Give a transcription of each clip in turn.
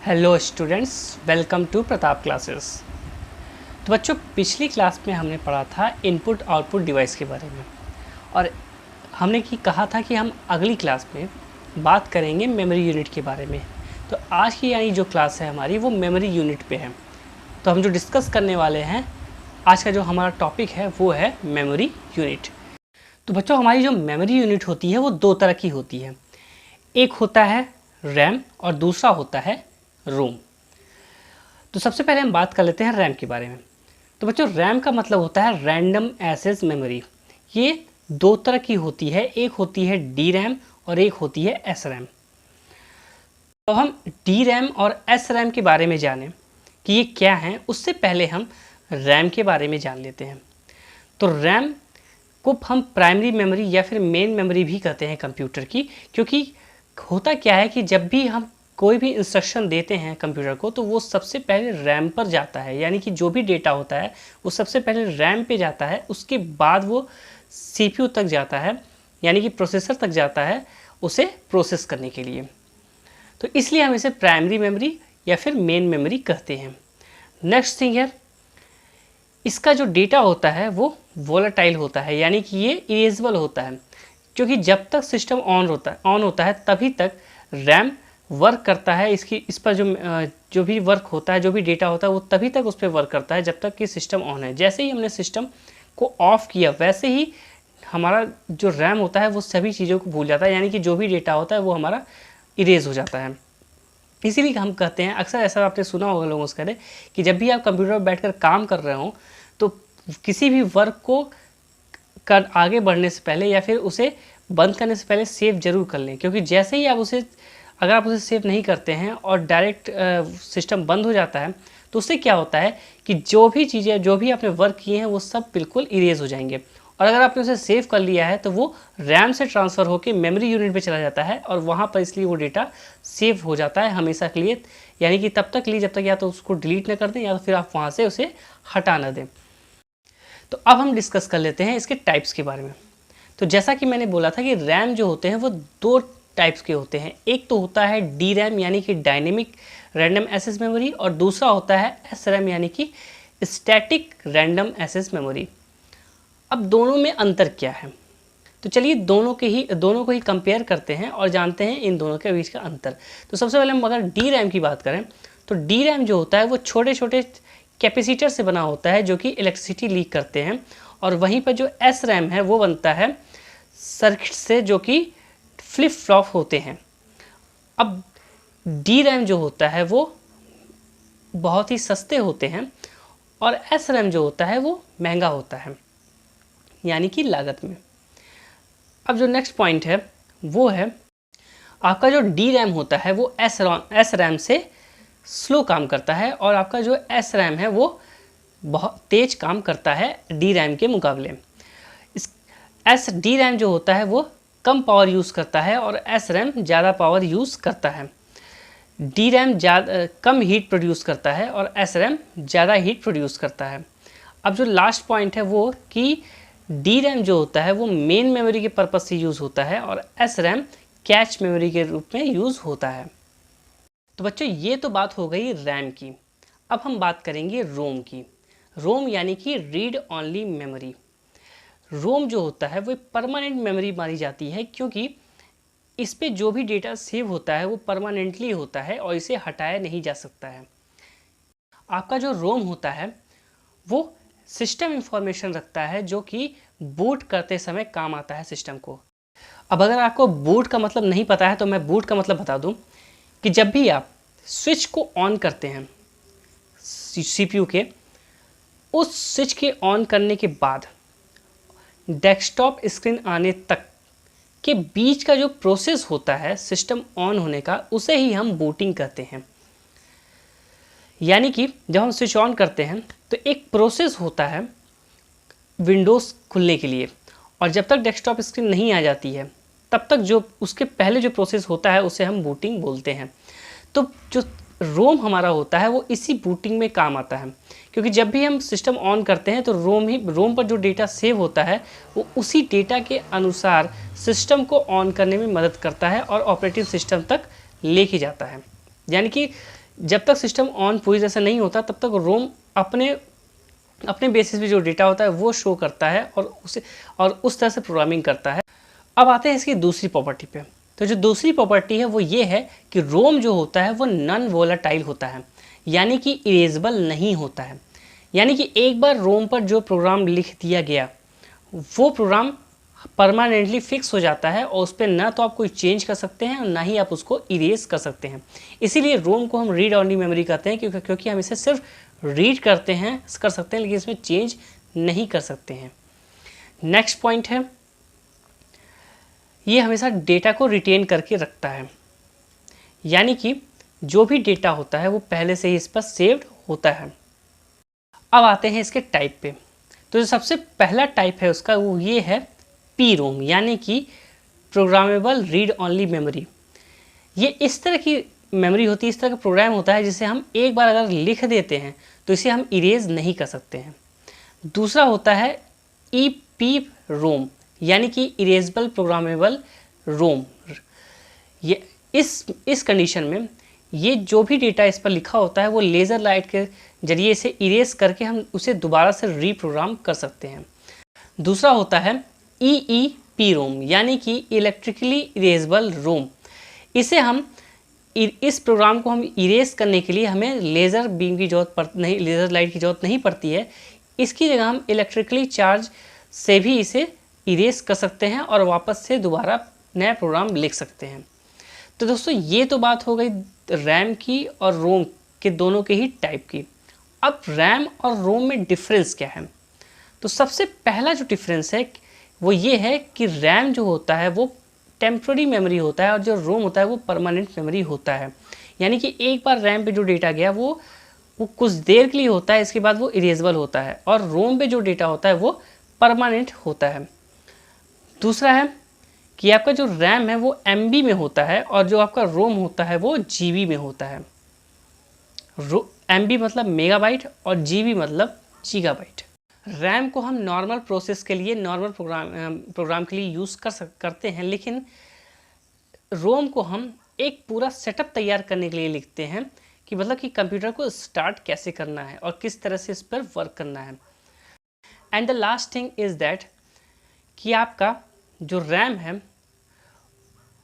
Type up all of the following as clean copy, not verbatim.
Hello students, welcome to Pratap classes. तो बच्चों, पिछली क्लास में हमने पढ़ा था इनपुट आउटपुट डिवाइस के बारे में और हमने कहा था कि हम अगली क्लास में बात करेंगे मेमोरी यूनिट के बारे में। तो आज की यानी जो क्लास है हमारी वो मेमोरी यूनिट पे है। तो हम जो डिस्कस करने वाले हैं, आज का जो हमारा टॉपिक है वो है मेमोरी यूनिट। तो बच्चों, हमारी जो मेमोरी यूनिट होती है वो दो तरह की होती है। एक होता है रैम और दूसरा होता है रोम। तो सबसे पहले हम बात कर लेते हैं रैम के बारे में। तो बच्चों, रैम का मतलब होता है रैंडम एक्सेस मेमोरी। ये दो तरह की होती है, एक होती है डी रैम और एक होती है एस रैम। तो हम डी रैम और एस रैम के बारे में जानें कि ये क्या हैं, उससे पहले हम रैम के बारे में जान लेते हैं। तो रैम को हम प्राइमरी मेमोरी या फिर मेन मेमोरी भी कहते हैं कंप्यूटर की, क्योंकि होता क्या है कि जब भी हम कोई भी इंस्ट्रक्शन देते हैं कंप्यूटर को तो वो सबसे पहले रैम पर जाता है, यानी कि जो भी डेटा होता है वो सबसे पहले रैम पे जाता है, उसके बाद वो सीपीयू तक जाता है, यानी कि प्रोसेसर तक जाता है उसे प्रोसेस करने के लिए। तो इसलिए हम इसे प्राइमरी मेमोरी या फिर मेन मेमोरी कहते हैं। नेक्स्ट थिंग है, इसका जो डेटा होता है वो वोलेटाइल होता है, यानी कि ये इरेजेबल होता है, क्योंकि जब तक सिस्टम ऑन होता है तभी तक रैम वर्क करता है। इस पर जो भी वर्क होता है, जो भी डेटा होता है वो तभी तक उस पर वर्क करता है जब तक कि सिस्टम ऑन है। जैसे ही हमने सिस्टम को ऑफ किया वैसे ही हमारा जो रैम होता है वो सभी चीज़ों को भूल जाता है, यानी कि जो भी डेटा होता है वो हमारा इरेज हो जाता है। इसीलिए हम कहते हैं, अक्सर ऐसा आपने सुना होगा लोगों से कहते कि जब भी आप कंप्यूटर पर बैठकर काम कर रहे हो तो किसी भी वर्क को आगे बढ़ने से पहले या फिर उसे बंद करने से पहले सेव जरूर कर लें, क्योंकि जैसे ही अगर आप उसे सेव नहीं करते हैं और डायरेक्ट सिस्टम बंद हो जाता है तो उससे क्या होता है कि जो भी आपने वर्क किए हैं वो सब बिल्कुल इरेज हो जाएंगे। और अगर आपने उसे सेव कर लिया है तो वो रैम से ट्रांसफ़र होकर मेमोरी यूनिट पे चला जाता है और वहाँ पर इसलिए वो डेटा सेव हो जाता है हमेशा के लिए, यानी कि तब तक के लिए जब तक या तो उसको डिलीट ना कर दें या तो फिर आप वहाँ से उसे हटा ना दें। तो अब हम डिस्कस कर लेते हैं इसके टाइप्स के बारे में। तो जैसा कि मैंने बोला था कि रैम जो होते हैं वो दो टाइप्स के होते हैं। एक तो होता है डी रैम यानी कि डायनेमिक रैंडम एक्सेस मेमोरी, और दूसरा होता है एस रैम यानी कि स्टैटिक रैंडम एक्सेस मेमोरी। अब दोनों में अंतर क्या है, तो चलिए दोनों को ही कंपेयर करते हैं और जानते हैं इन दोनों के बीच का अंतर। तो सबसे पहले हम अगर डी रैम की बात करें तो डी रैम जो होता है वो छोटे छोटे कैपेसिटर से बना होता है जो कि इलेक्ट्रिसिटी लीक करते हैं, और वहीं पर जो एस रैम है वो बनता है सर्किट से जो कि फ्लिप फ्लॉप होते हैं। अब डी रैम जो होता है वो बहुत ही सस्ते होते हैं और एस रैम जो होता है वो महंगा होता है, यानी कि लागत में। अब जो नेक्स्ट पॉइंट है वो है आपका जो डी रैम होता है वो एस रैम से स्लो काम करता है, और आपका जो एस रैम है वो बहुत तेज काम करता है डी रैम के मुकाबले। डी रैम जो होता है वो कम पावर यूज़ करता है और एस रैम ज़्यादा पावर यूज़ करता है। डी रैम कम हीट प्रोड्यूस करता है और एस रैम ज़्यादा हीट प्रोड्यूस करता है। अब जो लास्ट पॉइंट है वो कि डी रैम जो होता है वो मेन मेमोरी के पर्पज़ से यूज़ होता है और एस रैम कैच मेमोरी के रूप में यूज़ होता है। तो बच्चों, ये तो बात हो गई रैम की। अब हम बात करेंगे रोम की। रोम यानी कि रीड ऑनली मेमोरी। रोम जो होता है वो परमानेंट मेमोरी मानी जाती है, क्योंकि इस पे जो भी डेटा सेव होता है वो परमानेंटली होता है और इसे हटाया नहीं जा सकता है। आपका जो रोम होता है वो सिस्टम इंफॉर्मेशन रखता है जो कि बूट करते समय काम आता है सिस्टम को। अब अगर आपको बूट का मतलब नहीं पता है तो मैं बूट का मतलब बता दूं कि जब भी आप स्विच को ऑन करते हैं सीपीयू के, उस स्विच के ऑन करने के बाद डेस्कटॉप स्क्रीन आने तक के बीच का जो प्रोसेस होता है सिस्टम ऑन होने का, उसे ही हम बूटिंग कहते हैं। यानी कि जब हम स्विच ऑन करते हैं तो एक प्रोसेस होता है विंडोज़ खुलने के लिए, और जब तक डेस्कटॉप स्क्रीन नहीं आ जाती है तब तक जो उसके पहले जो प्रोसेस होता है उसे हम बूटिंग बोलते हैं। तो जो रोम हमारा होता है वो इसी बूटिंग में काम आता है, क्योंकि जब भी हम सिस्टम ऑन करते हैं तो रोम पर जो डेटा सेव होता है वो उसी डेटा के अनुसार सिस्टम को ऑन करने में मदद करता है और ऑपरेटिंग सिस्टम तक लेके जाता है। यानी कि जब तक सिस्टम ऑन पूरी तरह से नहीं होता तब तक रोम अपने बेसिस पे जो डेटा होता है वो शो करता है और उस तरह से प्रोग्रामिंग करता है। अब आते हैं इसकी दूसरी प्रॉपर्टी पे। तो जो दूसरी प्रॉपर्टी है वो ये है कि रोम जो होता है वो नॉन वोलेटाइल होता है, यानी कि इरेजेबल नहीं होता है। यानी कि एक बार रोम पर जो प्रोग्राम लिख दिया गया वो प्रोग्राम परमानेंटली फिक्स हो जाता है और उस पर ना तो आप कोई चेंज कर सकते हैं और ना ही आप उसको इरेज कर सकते हैं। इसीलिए रोम को हम रीड ऑनली मेमोरी कहते हैं, क्योंकि हम इसे सिर्फ रीड कर सकते हैं लेकिन इसमें चेंज नहीं कर सकते हैं। नेक्स्ट पॉइंट है, ये हमेशा डेटा को रिटेन करके रखता है, यानी कि जो भी डेटा होता है वो पहले से ही इस पर सेव्ड होता है। अब आते हैं इसके टाइप पे। तो जो सबसे पहला टाइप है उसका वो ये है पी रोम, यानी कि प्रोग्रामेबल रीड ऑनली मेमोरी। ये इस तरह की मेमोरी होती है, इस तरह का प्रोग्राम होता है जिसे हम एक बार अगर लिख देते हैं तो इसे हम इरेज नहीं कर सकते हैं। दूसरा होता है ई पी रोम, यानी कि इरेजेबल प्रोग्रामेबल रोम। ये इस कंडीशन में ये जो भी डेटा इस पर लिखा होता है वो लेज़र लाइट के जरिए इसे इरेज करके हम उसे दोबारा से रीप्रोग्राम कर सकते हैं। दूसरा होता है ई पी रोम, यानी कि इलेक्ट्रिकली इरेजेबल रोम। इसे हम इस प्रोग्राम को हम इरेज करने के लिए हमें लेज़र बीम की लेज़र लाइट की ज़रूरत नहीं पड़ती है। इसकी जगह हम इलेक्ट्रिकली चार्ज से भी इसे इरेज कर सकते हैं और वापस से दोबारा नया प्रोग्राम लिख सकते हैं। तो दोस्तों ये तो बात हो गई रैम की और रोम के दोनों के ही टाइप की। अब रैम और रोम में डिफरेंस क्या है? तो सबसे पहला जो डिफरेंस है वो ये है कि रैम जो होता है वो टेम्प्रेरी मेमोरी होता है और जो रोम होता है वो परमानेंट मेमोरी होता है। यानी कि एक बार रैम पे जो डेटा गया वो कुछ देर के लिए होता है, इसके बाद वो इरेजेबल होता है, और रोम पे जो डेटा होता है वो परमानेंट होता है। दूसरा है कि आपका जो रैम है वो MB में होता है और जो आपका रोम होता है वो GB में होता है। MB मतलब मेगाबाइट और GB मतलब गीगाबाइट। रैम को हम नॉर्मल प्रोसेस के लिए, नॉर्मल प्रोग्राम के लिए यूज़ करते हैं, लेकिन रोम को हम एक पूरा सेटअप तैयार करने के लिए लिखते हैं कि मतलब कि कंप्यूटर को स्टार्ट कैसे करना है और किस तरह से इस पर वर्क करना है। And the last thing is that कि आपका जो रैम है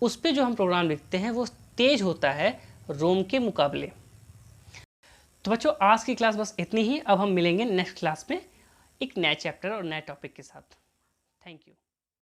उस पर जो हम प्रोग्राम लिखते हैं वो तेज़ होता है रोम के मुकाबले। तो बच्चों आज की क्लास बस इतनी ही। अब हम मिलेंगे नेक्स्ट क्लास में एक नए चैप्टर और नए टॉपिक के साथ। Thank you.